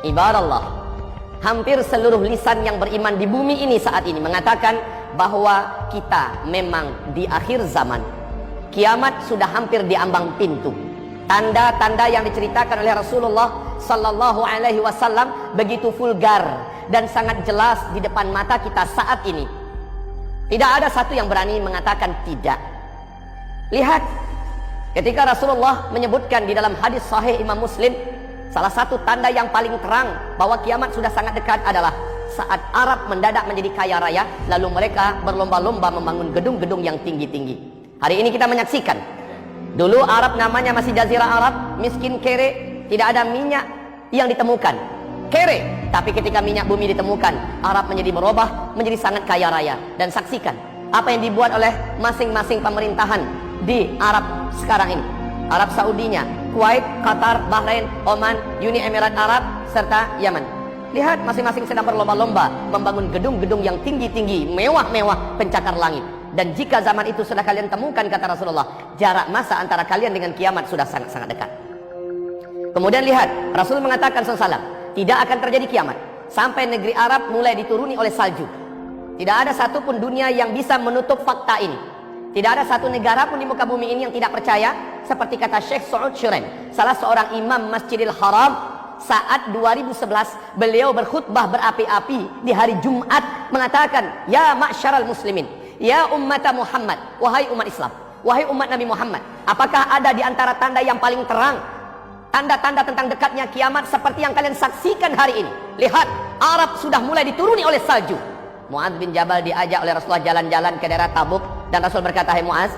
Ibaratullah, hampir seluruh lisan yang beriman di bumi ini saat ini mengatakan bahwa kita memang di akhir zaman. Kiamat sudah hampir di ambang pintu. Tanda-tanda yang diceritakan oleh Rasulullah Sallallahu Alaihi Wasallam begitu vulgar dan sangat jelas di depan mata kita saat ini. Tidak ada satu yang berani mengatakan tidak. Lihat, ketika Rasulullah menyebutkan di dalam hadis sahih Imam Muslim, salah satu tanda yang paling terang bahwa kiamat sudah sangat dekat adalah saat Arab mendadak menjadi kaya raya, lalu mereka berlomba-lomba membangun gedung-gedung yang tinggi-tinggi. Hari ini kita menyaksikan, dulu Arab namanya masih Jazirah Arab, miskin kere, tidak ada minyak yang ditemukan, kere. Tapi ketika minyak bumi ditemukan, Arab menjadi berubah, menjadi sangat kaya raya. Dan saksikan apa yang dibuat oleh masing-masing pemerintahan di Arab sekarang ini. Arab Saudinya, Kuwait, Qatar, Bahrain, Oman, Uni Emirat Arab, serta Yaman. Lihat, masing-masing sedang berlomba-lomba membangun gedung-gedung yang tinggi-tinggi, mewah-mewah, pencakar langit. Dan jika zaman itu sudah kalian temukan, kata Rasulullah, jarak masa antara kalian dengan kiamat sudah sangat-sangat dekat. Kemudian lihat, Rasul mengatakan SAW, tidak akan terjadi kiamat sampai negeri Arab mulai dituruni oleh salju. Tidak ada satupun dunia yang bisa menutup fakta ini. Tidak ada satu negara pun di muka bumi ini yang tidak percaya. Seperti kata Syekh Saud Syuren, salah seorang imam Masjidil Haram, saat 2011 beliau berkhutbah berapi-api di hari Jumat mengatakan, ya ma'syaral muslimin, ya ummata Muhammad, wahai umat Islam, wahai umat Nabi Muhammad, apakah ada di antara tanda yang paling terang, tanda-tanda tentang dekatnya kiamat seperti yang kalian saksikan hari ini? Lihat, Arab sudah mulai dituruni oleh salju. Mu'adz bin Jabal diajak oleh Rasulullah jalan-jalan ke daerah Tabuk, dan Rasul berkata, hai Mu'adz,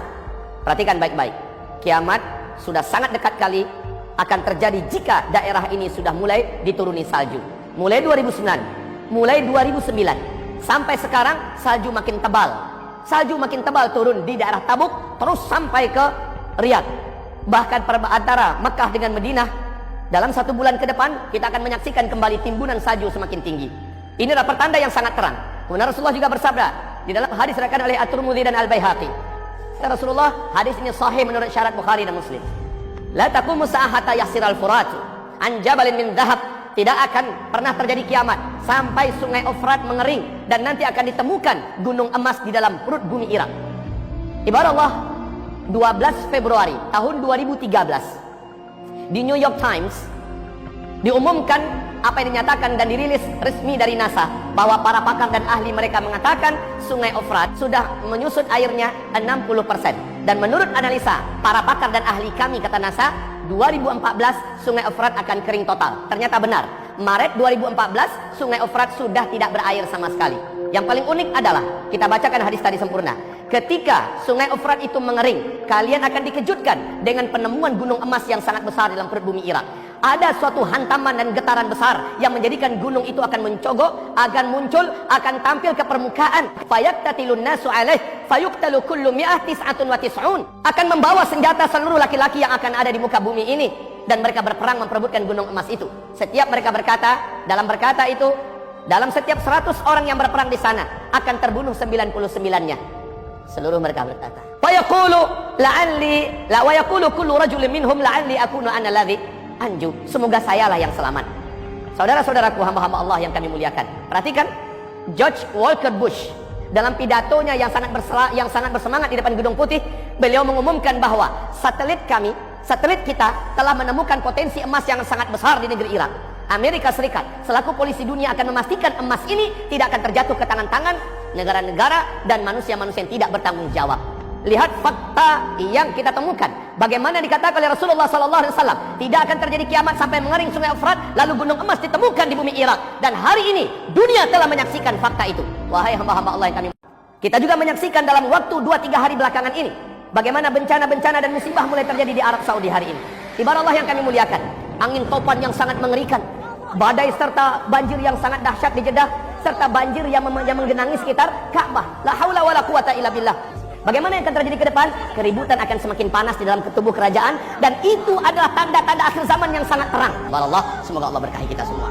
perhatikan baik-baik, kiamat sudah sangat dekat kali akan terjadi jika daerah ini sudah mulai dituruni salju. Mulai 2009, mulai 2009 sampai sekarang salju makin tebal. Salju makin tebal turun di daerah Tabuk terus sampai ke Riyadh. Bahkan antara Mekah dengan Madinah, dalam 1 bulan ke depan kita akan menyaksikan kembali timbunan salju semakin tinggi. Ini adalah pertanda yang sangat terang. Kemudian Rasulullah juga bersabda di dalam hadis diriwayatkan oleh At-Tirmidzi dan Al-Baihaqi. Kata Rasulullah, hadis ini sahih menurut syarat Bukhari dan Muslim. La taqumu sa'ata yasiral Furat an jabalin min dhahab. Tidak akan pernah terjadi kiamat sampai sungai Efrat mengering dan nanti akan ditemukan gunung emas di dalam perut bumi Irak. Ibaratullah, 12 Februari tahun 2013 di New York Times diumumkan apa yang dinyatakan dan dirilis resmi dari NASA, bahwa para pakar dan ahli mereka mengatakan sungai Efrat sudah menyusut airnya 60%. Dan menurut analisa para pakar dan ahli kami, kata NASA, 2014 sungai Efrat akan kering total. Ternyata benar, Maret 2014 sungai Efrat sudah tidak berair sama sekali. Yang paling unik adalah, kita bacakan hadis tadi sempurna, ketika sungai Efrat itu mengering, kalian akan dikejutkan dengan penemuan gunung emas yang sangat besar dalam perut bumi Irak. Ada suatu hantaman dan getaran besar yang menjadikan gunung itu akan mencogok, akan muncul, akan tampil ke permukaan. Fayaqtatilun nasu alaih fayuqtalu kullu mi'ah tis'atun wa tis'un. Akan membawa senjata seluruh laki-laki yang akan ada di muka bumi ini, dan mereka berperang memperebutkan gunung emas itu. Setiap mereka berkata, dalam setiap 100 orang yang berperang di sana akan terbunuh 99-nya. Seluruh mereka berkata, fayaqulu la'alli la wa yaqulu kullu rajulin minhum la'alli akunu ana alladhi anju. Semoga sayalah yang selamat. Saudara-saudaraku, hamba-hamba Allah yang kami muliakan, perhatikan George Walker Bush dalam pidatonya yang sangat bersemangat di depan Gedung Putih. Beliau mengumumkan bahwa satelit kita telah menemukan potensi emas yang sangat besar di negeri Irak. Amerika Serikat selaku polisi dunia akan memastikan emas ini tidak akan terjatuh ke tangan-tangan negara-negara dan manusia-manusia yang tidak bertanggung jawab. Lihat fakta yang kita temukan. Bagaimana dikatakan oleh Rasulullah SAW, tidak akan terjadi kiamat sampai mengering sungai Efrat, lalu gunung emas ditemukan di bumi Irak. Dan hari ini dunia telah menyaksikan fakta itu. Wahai hamba-hamba Allah yang kami, kita juga menyaksikan dalam waktu 2-3 hari belakangan ini bagaimana bencana-bencana dan musibah mulai terjadi di Arab Saudi hari ini. Ibarat Allah yang kami muliakan, angin topan yang sangat mengerikan, badai serta banjir yang sangat dahsyat di Jeddah, serta banjir yang menggenangi sekitar Ka'bah. La haula wala quwata illa billah. Bagaimana yang akan terjadi ke depan? Keributan akan semakin panas di dalam tubuh kerajaan, dan itu adalah tanda-tanda akhir zaman yang sangat terang. Allah, semoga Allah berkahi kita semua.